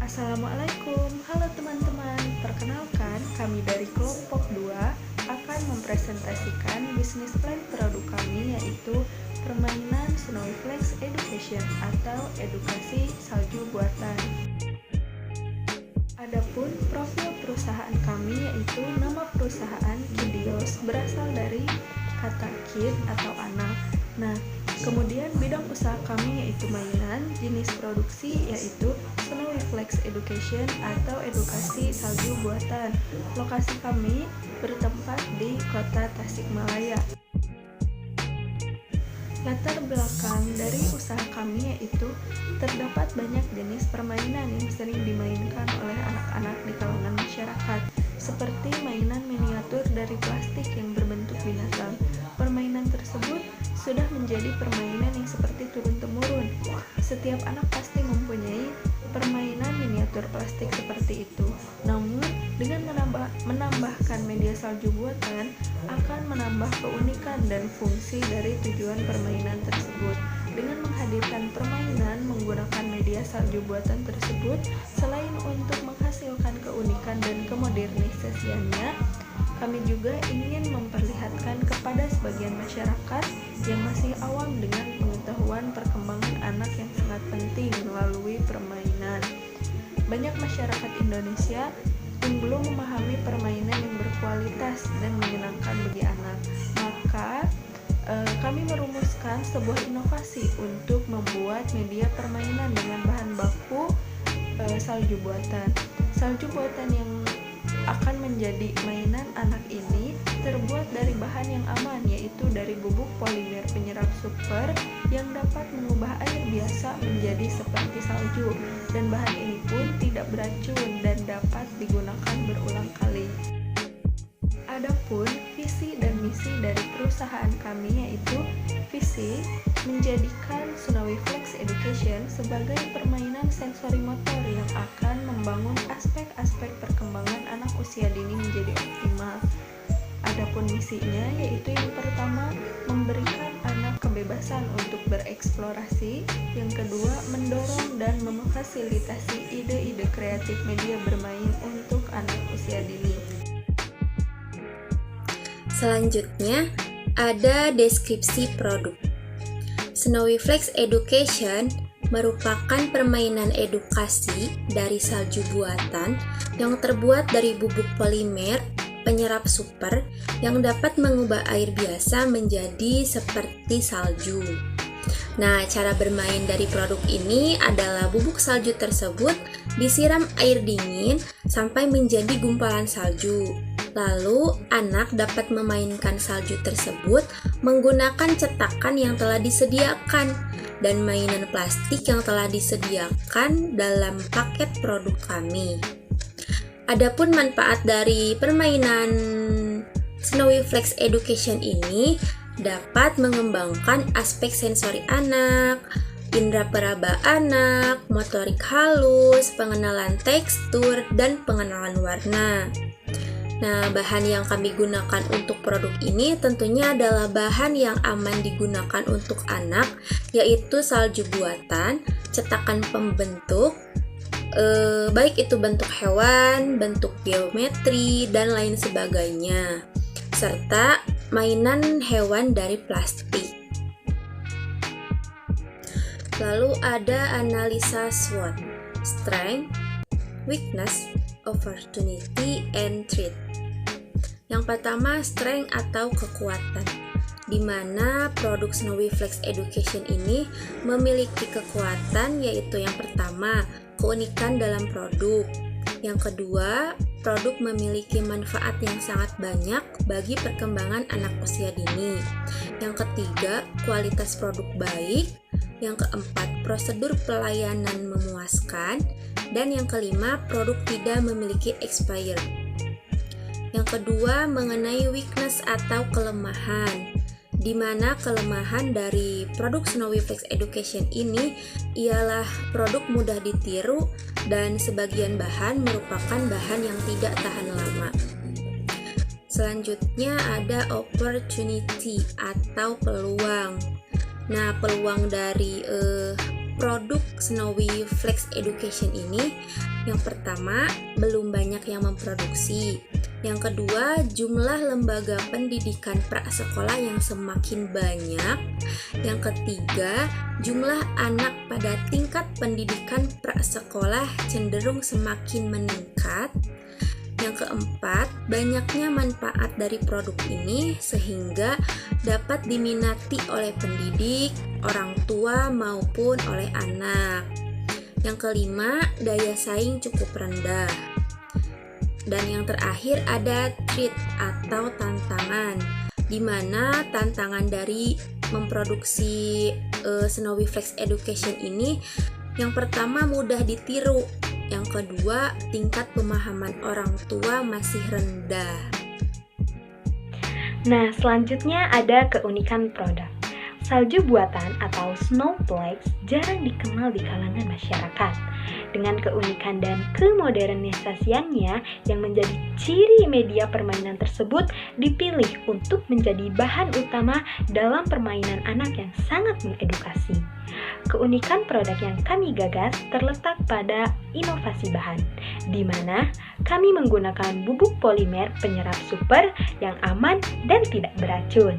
Assalamualaikum, halo teman-teman. Perkenalkan, kami dari kelompok 2 akan mempresentasikan bisnis plan produk kami, yaitu permainan Snowflakes Education atau edukasi salju buatan. Adapun profil perusahaan kami, yaitu nama perusahaan Kidios, berasal dari kata kid atau anak. Nah, kemudian bidang usaha kami yaitu mainan, jenis produksi yaitu Snowflakes Education atau edukasi salju buatan. Lokasi kami bertempat di Kota Tasikmalaya. Latar belakang dari usaha kami yaitu terdapat banyak jenis permainan yang sering dimainkan oleh anak-anak di kalangan masyarakat, seperti mainan miniatur dari plastik yang berbentuk binatang. Permainan tersebut sudah menjadi permainan yang seperti turun-temurun. Setiap anak pasti mempunyai permainan miniatur plastik seperti itu. Namun, dengan menambahkan media salju buatan akan menambah keunikan dan fungsi dari tujuan permainan tersebut. Dengan menghadirkan permainan menggunakan media salju buatan tersebut, selain untuk menghasilkan keunikan dan kemodernisasiannya, kami juga ingin memperlihatkan kepada sebagian masyarakat yang masih awam dengan pengetahuan perkembangan anak yang sangat penting melalui permainan. Banyak masyarakat Indonesia yang belum memahami permainan yang berkualitas dan menyenangkan bagi anak. Maka kami merumuskan sebuah inovasi untuk membuat media permainan dengan bahan baku salju buatan. Salju buatan yang akan menjadi mainan anak ini terbuat dari bahan yang aman, yaitu dari bubuk polimer penyerap super yang dapat mengubah air biasa menjadi seperti salju, dan bahan ini pun tidak beracun dan dapat digunakan berulang kali. Adapun visi dan misi dari perusahaan kami yaitu visi menjadikan Snowflakes Education sebagai permainan sensori motor yang akan membangun aspek-aspek perkembangan anak usia dini menjadi optimal. Adapun misinya yaitu yang pertama, memberikan anak kebebasan untuk bereksplorasi, yang kedua, mendorong dan memfasilitasi ide-ide kreatif media bermain untuk anak usia dini. Selanjutnya, ada deskripsi produk. Snowflakes Education merupakan permainan edukasi dari salju buatan yang terbuat dari bubuk polimer penyerap super yang dapat mengubah air biasa menjadi seperti salju. Nah, cara bermain dari produk ini adalah bubuk salju tersebut disiram air dingin sampai menjadi gumpalan salju. Lalu, anak dapat memainkan salju tersebut menggunakan cetakan yang telah disediakan dan mainan plastik yang telah disediakan dalam paket produk kami. Adapun manfaat dari permainan Snowflakes Education ini dapat mengembangkan aspek sensori anak, indera peraba anak, motorik halus, pengenalan tekstur, dan pengenalan warna. Nah, bahan yang kami gunakan untuk produk ini tentunya adalah bahan yang aman digunakan untuk anak, yaitu salju buatan, cetakan pembentuk, baik itu bentuk hewan, bentuk geometri, dan lain sebagainya, serta mainan hewan dari plastik. Lalu ada analisa SWOT, Strength, Weakness, Opportunity, and Threat. Yang pertama, strength atau kekuatan, di mana produk Snowflakes Education ini memiliki kekuatan, yaitu yang pertama, keunikan dalam produk. Yang kedua, produk memiliki manfaat yang sangat banyak bagi perkembangan anak usia dini. Yang ketiga, kualitas produk baik. Yang keempat, prosedur pelayanan memuaskan. Dan yang kelima, produk tidak memiliki expired. Yang kedua, mengenai weakness atau kelemahan, di mana kelemahan dari produk Snowflakes Education ini ialah produk mudah ditiru dan sebagian bahan merupakan bahan yang tidak tahan lama. Selanjutnya ada opportunity atau peluang. Nah, peluang dari produk Snowy Flex Education ini, yang pertama, belum banyak yang memproduksi. Yang kedua, jumlah lembaga pendidikan prasekolah yang semakin banyak. Yang ketiga, jumlah anak pada tingkat pendidikan prasekolah cenderung semakin meningkat. Yang keempat, banyaknya manfaat dari produk ini sehingga dapat diminati oleh pendidik, orang tua maupun oleh anak. Yang kelima, daya saing cukup rendah. Dan yang terakhir ada treat atau tantangan, di mana tantangan dari memproduksi Snowy Flex Education ini yang pertama mudah ditiru, yang kedua tingkat pemahaman orang tua masih rendah. Nah, selanjutnya ada keunikan produk. Salju buatan atau snowflakes jarang dikenal di kalangan masyarakat. Dengan keunikan dan kemodernisasiannya yang menjadi ciri media permainan tersebut dipilih untuk menjadi bahan utama dalam permainan anak yang sangat mengedukasi. Keunikan produk yang kami gagas terletak pada inovasi bahan, di mana kami menggunakan bubuk polimer penyerap super yang aman dan tidak beracun.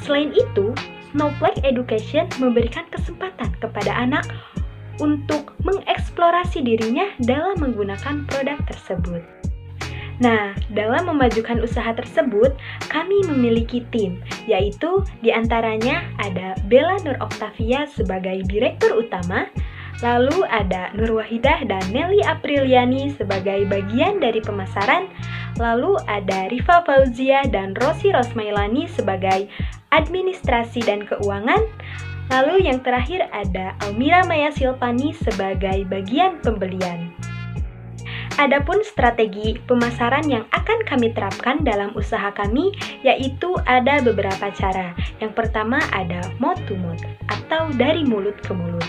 Selain itu, Snowflake Education memberikan kesempatan kepada anak untuk mengeksplorasi dirinya dalam menggunakan produk tersebut. Nah, dalam memajukan usaha tersebut, kami memiliki tim, yaitu diantaranya ada Bella Nur Octavia sebagai Direktur Utama, lalu ada Nur Wahidah dan Nelly Apriliani sebagai bagian dari pemasaran, lalu ada Rifa Fauzia dan Rosi Rosmailani sebagai administrasi dan keuangan, lalu yang terakhir ada Almira Maya Silvani sebagai bagian pembelian. Adapun strategi pemasaran yang akan kami terapkan dalam usaha kami yaitu ada beberapa cara. Yang pertama ada mouth to mouth atau dari mulut ke mulut,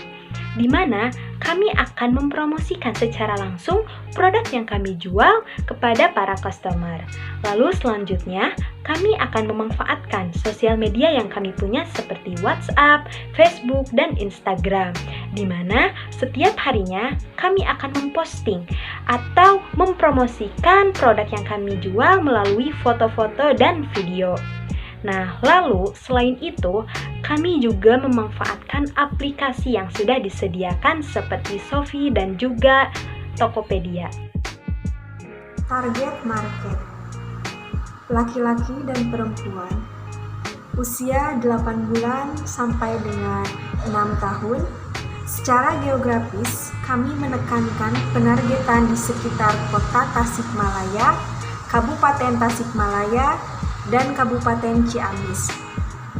di mana kami akan mempromosikan secara langsung produk yang kami jual kepada para customer. Lalu selanjutnya, kami akan memanfaatkan sosial media yang kami punya seperti WhatsApp, Facebook, dan Instagram, di mana setiap harinya kami akan memposting atau mempromosikan produk yang kami jual melalui foto-foto dan video. Nah, lalu selain itu, kami juga memanfaatkan aplikasi yang sudah disediakan seperti Shopee dan juga Tokopedia. Target market: laki-laki dan perempuan usia 8 bulan sampai dengan 6 tahun. Secara geografis, kami menekankan penargetan di sekitar kota Tasikmalaya, Kabupaten Tasikmalaya, dan Kabupaten Ciamis,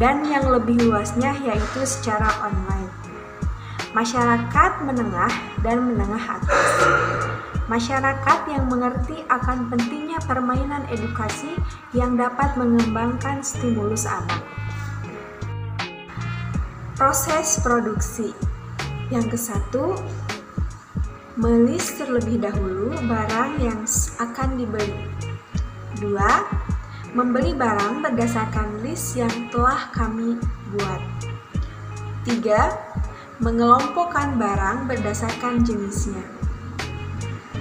dan yang lebih luasnya yaitu secara online. Masyarakat menengah dan menengah atas. Masyarakat yang mengerti akan pentingnya permainan edukasi yang dapat mengembangkan stimulus anak. Proses produksi. Yang ke-1, melis terlebih dahulu barang yang akan dibeli. 2, membeli barang berdasarkan list yang telah kami buat. 3, mengelompokkan barang berdasarkan jenisnya.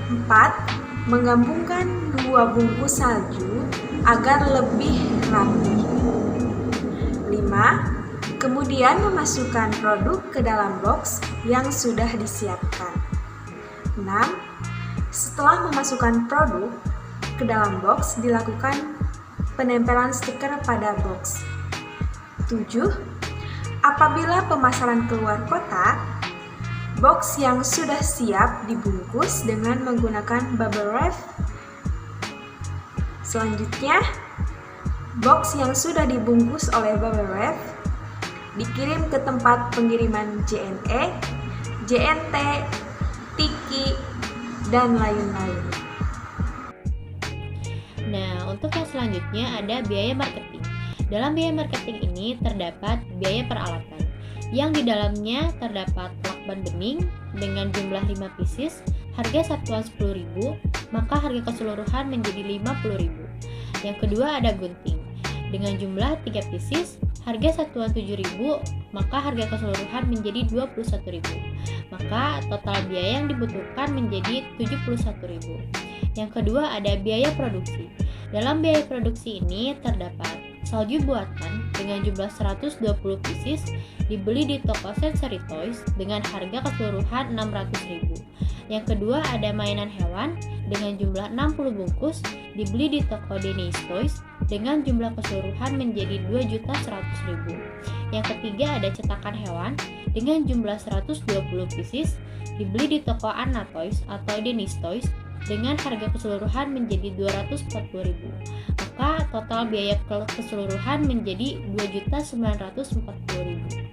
4, menggabungkan 2 bungkus salju agar lebih rapi. 5, kemudian memasukkan produk ke dalam box yang sudah disiapkan. 6, setelah memasukkan produk ke dalam box dilakukan penempelan stiker pada box. 7, apabila pemasaran keluar kota, box yang sudah siap dibungkus dengan menggunakan bubble wrap. Selanjutnya, box yang sudah dibungkus oleh bubble wrap dikirim ke tempat pengiriman JNE, JNT, Tiki, dan lain-lain. Nah, untuk yang selanjutnya ada biaya marketing. Dalam biaya marketing ini terdapat biaya peralatan, yang di dalamnya terdapat lakban bening dengan jumlah 5 pieces, harga satuan 10.000, maka harga keseluruhan menjadi 50.000. Yang kedua ada gunting, dengan jumlah 3 pieces, harga satuan 7.000, maka harga keseluruhan menjadi 21.000. Maka total biaya yang dibutuhkan menjadi 71.000. Yang kedua ada biaya produksi. Dalam biaya produksi ini terdapat salju buatan dengan jumlah 120 pieces dibeli di toko Sensory Toys dengan harga keseluruhan 600.000. Yang kedua ada mainan hewan dengan jumlah 60 bungkus dibeli di toko Dennis Toys dengan jumlah keseluruhan menjadi 2.100.000. Yang ketiga ada cetakan hewan dengan jumlah 120 pieces dibeli di toko Anna Toys atau Dennis Toys dengan harga keseluruhan menjadi 240.000. Maka total biaya keseluruhan menjadi 2.940.000.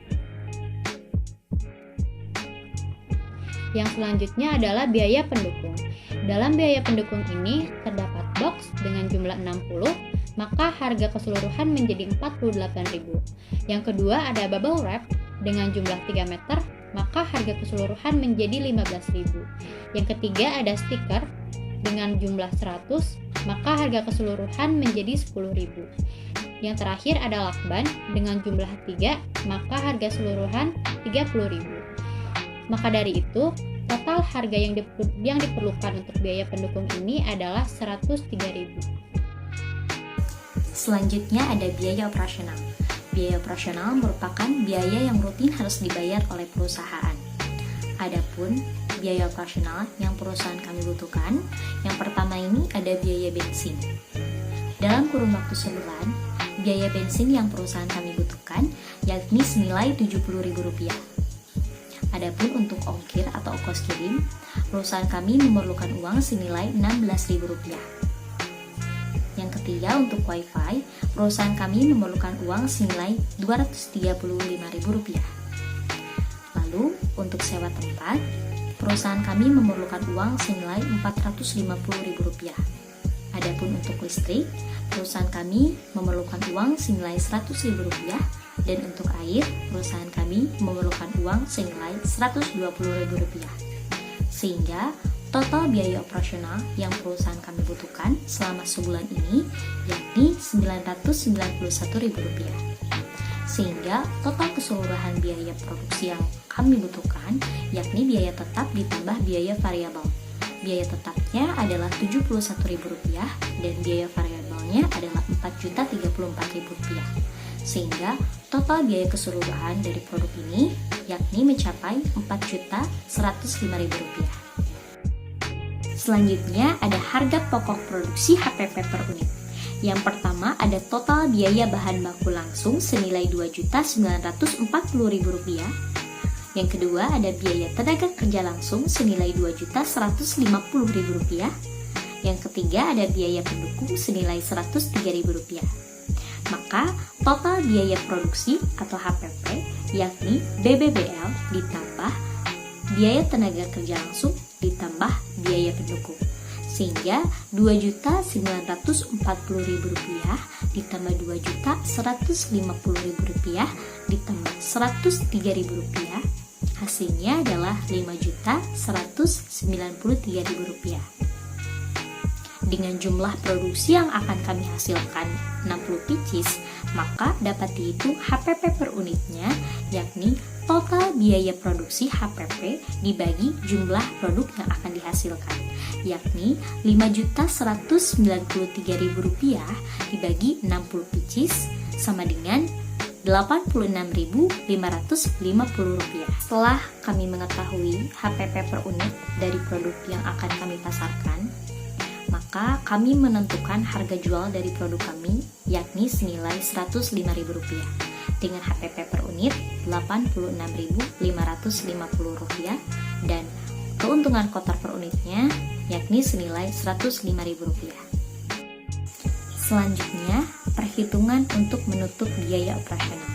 Yang selanjutnya adalah biaya pendukung. Dalam biaya pendukung ini terdapat box dengan jumlah 60, maka harga keseluruhan menjadi 48.000. Yang kedua ada bubble wrap dengan jumlah 3 meter, maka harga keseluruhan menjadi 15.000. Yang ketiga ada stiker dengan jumlah 100, maka harga keseluruhan menjadi 10.000. Yang terakhir ada lakban dengan jumlah 3, maka harga keseluruhan 30.000. Maka dari itu, total harga yang diperlukan untuk biaya pendukung ini adalah 103.000. Selanjutnya ada biaya operasional. Biaya operasional merupakan biaya yang rutin harus dibayar oleh perusahaan. Adapun biaya operasional yang perusahaan kami butuhkan, yang pertama ini ada biaya bensin. Dalam kurun waktu sebulan, biaya bensin yang perusahaan kami butuhkan yakni senilai Rp70.000. Adapun untuk ongkir atau ongkos kirim, perusahaan kami memerlukan uang senilai Rp16.000. Yang ketiga untuk wifi, perusahaan kami memerlukan uang senilai Rp235.000. Lalu untuk sewa tempat, perusahaan kami memerlukan uang senilai Rp450.000. Adapun untuk listrik, perusahaan kami memerlukan uang senilai Rp100.000. Dan untuk air, perusahaan kami memerlukan uang senilai Rp120.000. Sehingga total biaya operasional yang perusahaan kami butuhkan selama sebulan ini yakni Rp991.000. Sehingga total keseluruhan biaya produksi yang kami butuhkan yakni biaya tetap ditambah biaya variabel. Biaya tetapnya adalah Rp71.000 dan biaya variabelnya adalah Rp4.034.000. Sehingga total biaya keseluruhan dari produk ini yakni mencapai Rp4.105.000. Selanjutnya ada harga pokok produksi HPP per unit. Yang pertama ada total biaya bahan baku langsung senilai Rp2.940.000. Yang kedua ada biaya tenaga kerja langsung senilai Rp2.150.000. Yang ketiga ada biaya pendukung senilai Rp103.000. Maka total biaya produksi atau HPP yakni BBBL ditambah biaya tenaga kerja langsung ditambah biaya pendukung, sehingga Rp2.940.000 ditambah Rp2.150.000 ditambah Rp103.000 hasilnya adalah Rp5.193.000. Dengan jumlah produksi yang akan kami hasilkan 60 pieces, maka dapat dihitung HPP per unitnya, yakni total biaya produksi HPP dibagi jumlah produk yang akan dihasilkan, yakni Rp5.193.000 dibagi 60 pieces sama dengan Rp86.550. Setelah kami mengetahui HPP per unit dari produk yang akan kami pasarkan, maka kami menentukan harga jual dari produk kami yakni senilai Rp105.000 dengan HPP per unit Rp86.550 dan keuntungan kotor per unitnya yakni senilai Rp105.000. Selanjutnya, perhitungan untuk menutup biaya operasional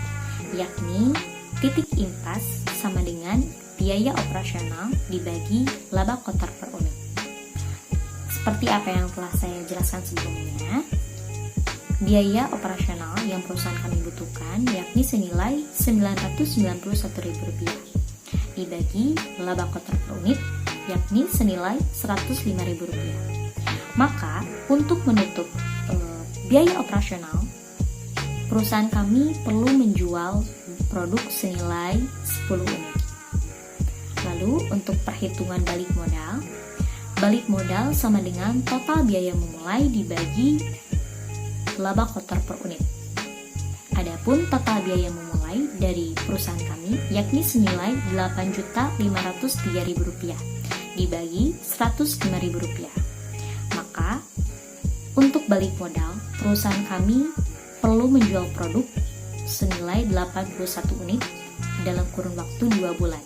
yakni titik impas sama dengan biaya operasional dibagi laba kotor per unit. Seperti apa yang telah saya jelaskan sebelumnya, biaya operasional yang perusahaan kami butuhkan yakni senilai Rp991.000 dibagi laba kotor per unit yakni senilai Rp105.000. Maka untuk menutup biaya operasional, perusahaan kami perlu menjual produk senilai 10 unit. Lalu untuk perhitungan balik modal sama dengan total biaya memulai dibagi laba kotor per unit. Adapun total biaya memulai dari perusahaan kami yakni senilai Rp8.503.000 dibagi Rp105.000. Maka untuk balik modal, perusahaan kami perlu menjual produk senilai 81 unit dalam kurun waktu 2 bulan.